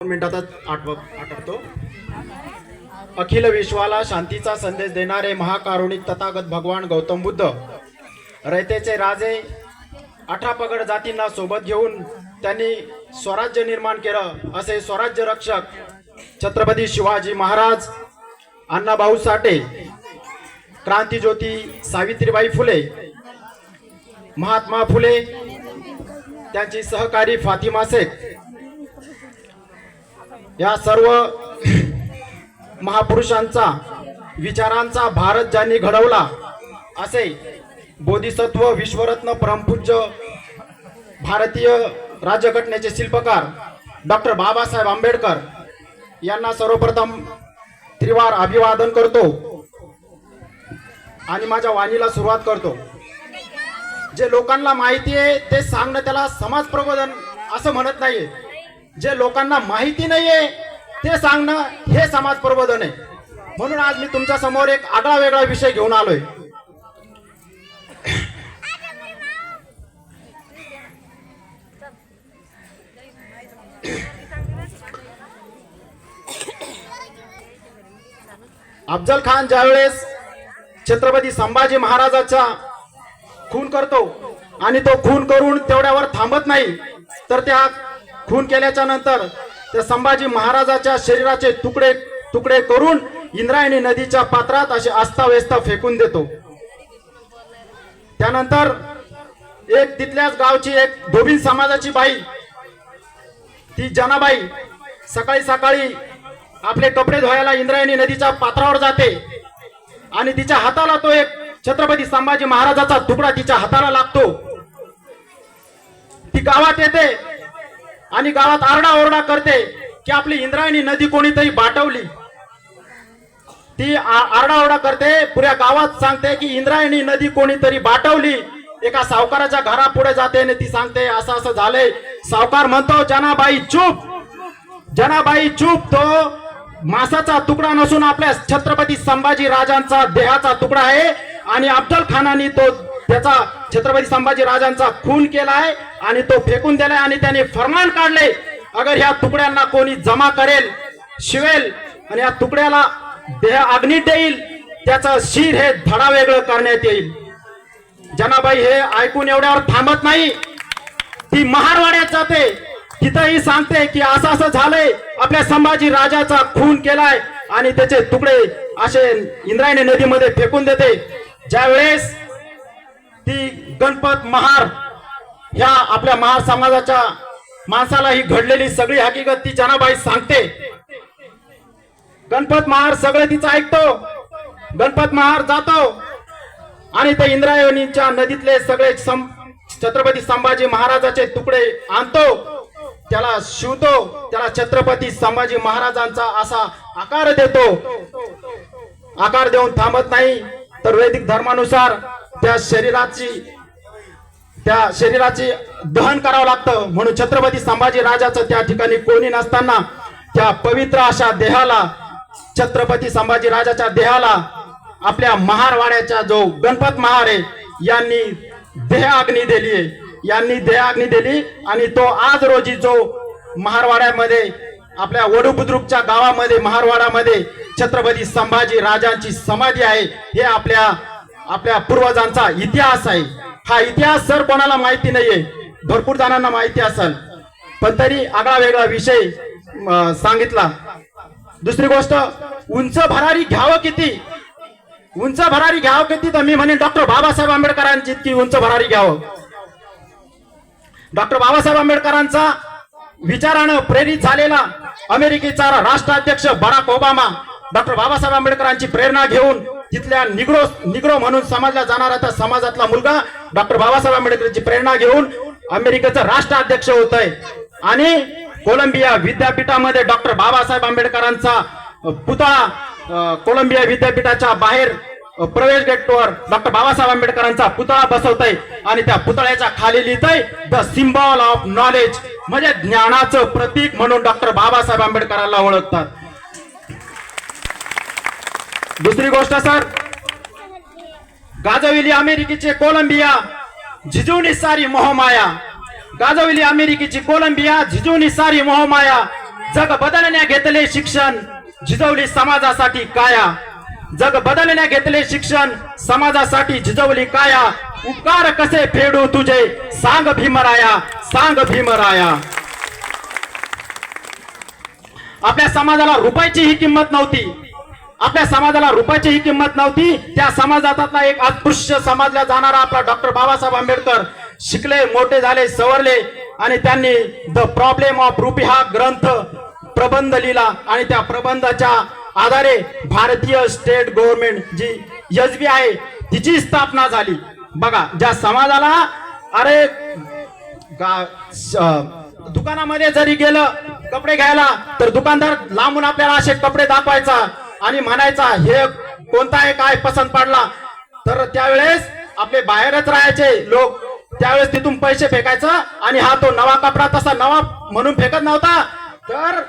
मिनिटातच आठवतो. अखिल विश्वाला शांतीचा संदेश देणारे महाकारुणिक तथागत भगवान गौतम बुद्ध, रयतेचे राजे, 18 पगड जातींना सोबत घेऊन त्यांनी स्वराज्य निर्माण केलं. असे स्वराज्य रक्षक छत्रपती शिवाजी महाराज, अण्णाभाऊ साठे, क्रांतिज्योती सावित्रीबाई फुले, महात्मा फुले, त्यांची सहकारी फातिमा शेख, या सर्व महापुरुषांचा विचारांचा भारत ज्यांनी घडवला, असे बोधिसत्व विश्वरत्न परमपूज्य भारतीय राज्यघटनेचे शिल्पकार डॉक्टर बाबासाहेब आंबेडकर यांना सर्वप्रथम त्रिवार अभिवादन करतो आणि माझ्या वाणीला सुरुवात करतो. जे लोकांना माहिती आहे ते सांगणं त्याला समाज प्रबोधन असं म्हणत नाहीये. जे लोकांना माहिती नाहीये ते सांगणं हे समाज प्रबोधन आहे. म्हणून आज मी तुमच्या समोर एक आगळा वेगळा विषय घेऊन आलोय. अफजल खान ज्यावेळेस छत्रपती संभाजी महाराजाचा खून करतो आणि तो खून करून तेवढ्यावर थांबत नाही, तर त्या खून केल्याच्या नंतर त्या संभाजी महाराजाच्या शरीराचे तुकडे तुकडे करून इंद्रायणी नदीच्या पात्रात असे अस्ताव्यस्त फेकून देतो. त्यानंतर एक तिथल्याच गावची एक धोबीन समाजाची बाई, ती जनाबाई, सकाळी सकाळी आपले कपडे धुवायला इंद्रायणी नदीच्या पात्रावर जाते आणि तिच्या हाताला तो एक छत्रपती संभाजी महाराजाचा तुकडा तिच्या हाताला लागतो. ती गावात येते आणि गावात आरडाओरडा करते की आपली इंद्रायणी नदी कोणीतरी बाटवली. ती आरडाओरडा करते, पुऱ्या गावात सांगते की इंद्रायणी नदी कोणीतरी बाटवली. एका सावकाराच्या घरापुढे जाते आणि ती सांगते असं असं झालंय. सावकार म्हणतो जनाबाई चूप, जनाबाई चूप, तो मासाचा तुकडा नसून आपल्या छत्रपती संभाजी राजांचा देहाचा तुकडा आहे आणि अफजल खानाने तो त्याचा छत्रपती संभाजी राजांचा खून केलाय आणि तो फेकून दिलाय आणि त्याने फरमान काढले, अगर ह्या तुकड्यांना कोणी जमा करेल, शिवेल आणि या तुकड्याला देह अग्नी देईल, त्याचं शिर हे धडा वेगळं करण्यात येईल. जनाबाई हे ऐकून एवढ्यावर थांबत नाही, ती महारवाड्यात जाते. तिथंही सांगते की असं असं झालंय, आपल्या संभाजी राजाचा खून केलाय आणि त्याचे तुकडे असे इंद्रायणी नदीमध्ये फेकून देते. ज्या वेळेस ती गणपत महार ह्या आपल्या महार समाजाच्या माणसाला ही घडलेली सगळी हकीकत ती जनाबाई सांगते. गणपत महार सगळं तिचं ऐकतो. गणपत महार जातो आणि ते इंद्रायणीच्या नदीतले सगळे छत्रपती संभाजी महाराजाचे तुकडे आणतो, त्याला शिवतो, त्याला छत्रपती संभाजी महाराजांचा असा आकार देतो. आकार देऊन थांबत नाही, तर वैदिक धर्मानुसार त्या शरीराची दहन करावं लागतं. म्हणून छत्रपती संभाजी राजाचं त्या ठिकाणी कोणी नसताना त्या पवित्र अशा देहाला, छत्रपती संभाजी राजाच्या देहाला आपल्या महारवाड्याच्या जो गणपत महार आहे यांनी देह अग्नी दिली आहे, यांनी देह अग्नी दिली आणि तो आज रोजी जो महारवाड्यामध्ये आपल्या वडुबुद्रुकच्या गावामध्ये महारवाडामध्ये छत्रपती संभाजी राजांची समाधी आहे. हे आपल्या पूर्वजांचा इतिहास आहे. हा इतिहास सर कोणाला माहिती नाहीये, भरपूर जणांना माहिती असेल, पण तरी आगळा वेगळा विषय सांगितला. दुसरी गोष्ट, उंच भरारी घ्यावं किती, उंच भरारी घ्यावं किती, तर मी म्हणेन डॉक्टर बाबासाहेब आंबेडकरांची इतकी उंच भरारी घ्यावं. डॉक्टर बाबासाहेब आंबेडकरांचा विचारानं प्रेरित झालेला अमेरिकेचा राष्ट्राध्यक्ष बराक ओबामा डॉक्टर बाबासाहेब आंबेडकरांची प्रेरणा घेऊन तिथल्या निग्रो म्हणून समजला जाणारा त्या समाजातला मुलगा डॉक्टर बाबासाहेब आंबेडकरांची प्रेरणा घेऊन अमेरिकेचा राष्ट्राध्यक्ष होत आहे आणि कोलंबिया विद्यापीठामध्ये डॉक्टर बाबासाहेब आंबेडकरांचा पुतळा कोलंबिया विद्यापीठाच्या बाहेर प्रवेश गेटवर डॉक्टर बाबासाहेब आंबेडकरांचा पुतळा बसवतय आणि त्या पुतळ्याच्या खाली लिहितंय द सिम्बॉल ऑफ नॉलेज, म्हणजे ज्ञानाचं प्रतीक म्हणून डॉक्टर बाबासाहेब आंबेडकरांना ओळखतात. दुसरी गोष्ट सर, गाजविली अमेरिकेचे कोलंबिया, जिजुनी सारी मोहमाया, गाजवली अमेरिकेची कोलंबिया, झिजूनी सारी मोहमाया, जग बदलण्या घेतले शिक्षण, झिजवली समाजासाठी काया. जग बदलण्या घेतले शिक्षण, समाजासाठी झिजवली काया. उपकार कसे फेडू तुझे, सांग भीमराया, सांग भीमराया. आपल्या समाजाला रुपयाची ही किंमत नव्हती. आपल्या समाजाला रुपयाची ही किंमत नव्हती. त्या समाजातला एक अस्पृश्य समाजला जाणारा आपला डॉक्टर बाबासाहेब आंबेडकर शिकले, मोठे झाले, सवरले आणि त्यांनी द प्रॉब्लेम ऑफ रुपी हा ग्रंथ प्रबंध लिहिला आणि त्या प्रबंधाच्या आधारे भारतीय स्टेट गव्हर्नमेंट जी एसबी आहे तिची स्थापना झाली. बघा, ज्या समाजाला अरे दुकानामध्ये जरी गेलं कपडे घ्यायला तर दुकानदार लांबून आपल्याला असे कपडे दाखवायचा आणि म्हणायचा हे कोणता आहे, काय पसंत पडला. तर त्यावेळेस आपले बाहेरच राहायचे लोक, त्यावेळेस तिथून पैसे फेकायचं आणि हा तो नवा कपडा तसा नवा म्हणून फेकत नव्हता, तर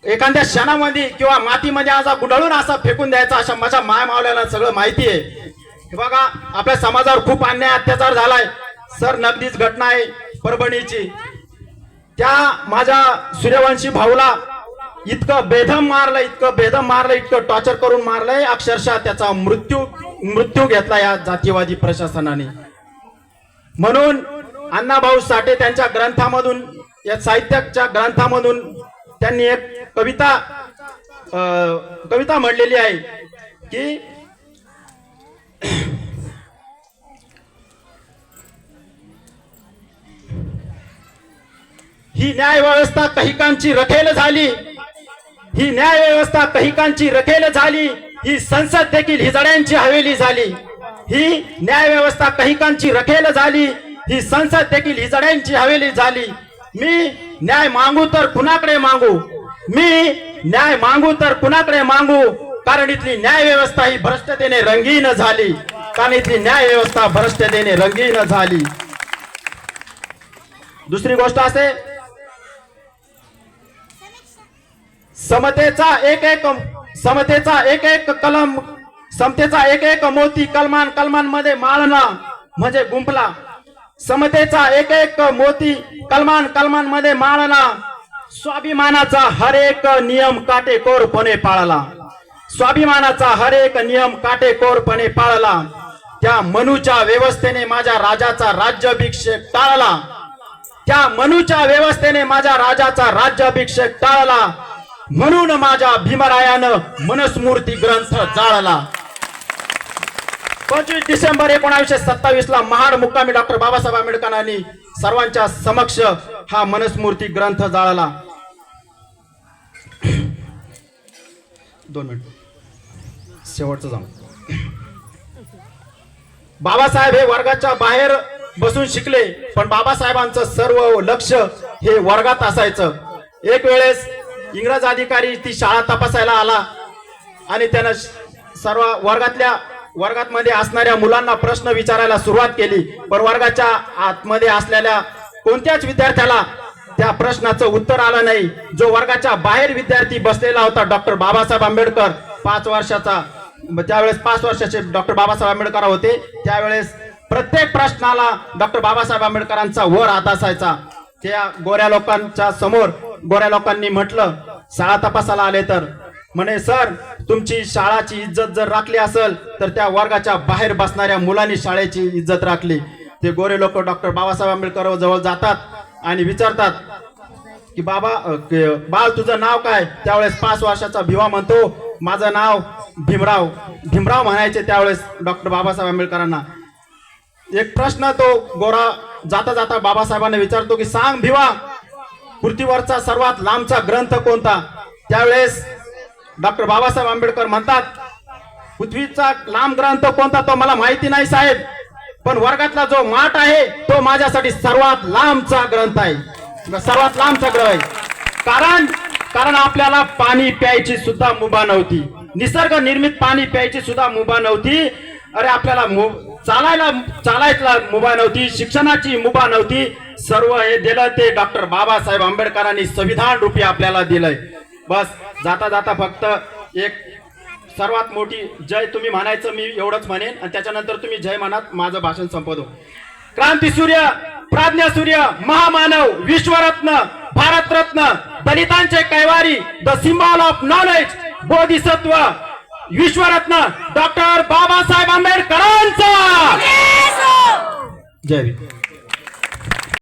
एखाद्या क्षणामध्ये किंवा मातीमध्ये असा गुंडाळून असा फेकून द्यायचा. अशा माझ्या माय मावल्याला सगळं माहिती आहे. बघा, आपल्या समाजावर खूप अन्याय अत्याचार झालाय. सर नगदीच घटना आहे परभणीची. त्या माझ्या सूर्यवंशी भाऊला इतकं बेदम मारलं, इतकं बेदम मारलं, इतकं टॉर्चर करून मारलंय, अक्षरशः त्याचा मृत्यू घेतला या जातीवादी प्रशासनाने. म्हणून अण्णाभाऊ साठे त्यांच्या ग्रंथामधून, या साहित्याच्या ग्रंथामधून त्यांनी एक कविता म्हणलेली आहे की ही न्याय व्यवस्था कैकांची रखेल झाली. ही न्याय व्यवस्था कैकांची रखेल झाली. ही संसद देखील हिजड्यांची हवेली झाली. ही न्याय व्यवस्था कैकांची रखेल झाली. ही संसद देखील हिजड्यांची हवेली झाली. मी न्याय मागू तर कुणाकडे मागू, मी न्याय मागू तर कुणाकडे मागू, कारण इथली न्याय व्यवस्था ही भ्रष्टतेने रंगीन झाली. कारण इथली न्याय व्यवस्था भ्रष्टतेने रंगीन झाली. दुसरी गोष्ट असे, समतेचा एक एक कलम, समतेचा एक एक मोती कलमांमध्ये माळणा म्हणजे गुंफला. समतेचा एक एक मोती कलमांमध्ये माळणा. स्वाभिमानाचा हर एक नियम काटेकोरपणे पाळला. स्वाभिमानाचा हर एक नियम काटेकोरपणे पाळला. त्या मनूच्या व्यवस्थेने माझ्या राजाचा राज्याभिषेक टाळला. त्या मनूच्या व्यवस्थेने माझ्या राजाचा राज्याभिषेक टाळला. म्हणून माझ्या भीमरायानं मनुस्मृती ग्रंथ जाळला. 25 डिसेंबर 1927 ला महाड मुक्कामी डॉक्टर बाबासाहेब आंबेडकरांनी सर्वांच्या समक्ष हा मनुस्मृती ग्रंथ जाळला. 2 मिनिट शेवटचं जाऊ. बाबासाहेब हे वर्गाच्या बाहेर बसून शिकले, पण बाबासाहेबांचं सर्व लक्ष हे वर्गात असायचं. एक वेळेस इंग्रज अधिकारी ती शाळा तपासायला आला आणि त्यानं सर्व वर्गामध्ये असणाऱ्या मुलांना प्रश्न विचारायला सुरुवात केली, पण वर्गाच्या आतमध्ये असलेल्या कोणत्याच विद्यार्थ्याला त्या प्रश्नाचं उत्तर आलं नाही. जो वर्गाच्या बाहेर विद्यार्थी बसलेला होता डॉक्टर बाबासाहेब आंबेडकर 5 वर्षाचा, त्यावेळेस 5 वर्षाचे डॉक्टर बाबासाहेब आंबेडकर होते. त्यावेळेस प्रत्येक प्रश्नाला डॉक्टर बाबासाहेब आंबेडकरांचा वर हात असायचा. त्या गोऱ्या लोकांच्या समोर गोऱ्या लोकांनी म्हटलं, शाळा तपासायला आले तर म्हणे, सर तुमची शाळाची इज्जत जर राखली असेल तर त्या वर्गाच्या बाहेर बसणाऱ्या मुलांनी शाळेची इज्जत राखली. ते गोरे लोक डॉक्टर बाबासाहेब आंबेडकर जवळ जातात आणि विचारतात की बाळ तुझं नाव काय. त्यावेळेस 5 वर्षाचा भिवा म्हणतो, माझं नाव भीमराव. भीमराव म्हणायचे त्यावेळेस डॉक्टर बाबासाहेब आंबेडकरांना. एक प्रश्न तो गोरा जाता जाता बाबासाहेबांना विचारतो की सांग भिवा, पृथ्वीवरचा सर्वात लांबचा ग्रंथ कोणता. त्यावेळेस डॉक्टर बाबासाहेब आंबेडकर म्हणतात, पृथ्वीचा लांब ग्रंथ कोणता तो मला माहिती नाही साहेब, पण वर्गातला जो माठ आहे तो माझ्यासाठी सर्वात लांबचा ग्रंथ आहे, सर्वात लांबचा ग्रंथ आहे. कारण आपल्याला पाणी प्यायची सुद्धा मुभा नव्हती. निसर्ग निर्मित पाणी प्यायची सुद्धा मुभा नव्हती. अरे आपल्याला चालायला मुभा नव्हती, शिक्षणाची मुभा नव्हती. सर्व हे दिलं ते डॉक्टर बाबासाहेब आंबेडकरांनी संविधान रूपी आपल्याला दिलंय. बस जाता जाता फक्त एक सर्वात मोठी जय तुम्ही म्हणायचं, मी एवढंच म्हणेन आणि त्याच्यानंतर तुम्ही जय म्हणत माझं भाषण संपवतो. क्रांती सूर्य, प्राज्ञा सूर्य, महामानव, विश्वरत्न, भारतरत्न दलितांचे कैवारी, द सिम्बॉल ऑफ नॉलेज, बोधिसत्व, विश्वरत्न डॉक्टर बाबासाहेब आंबेडकरांचा जय भीम.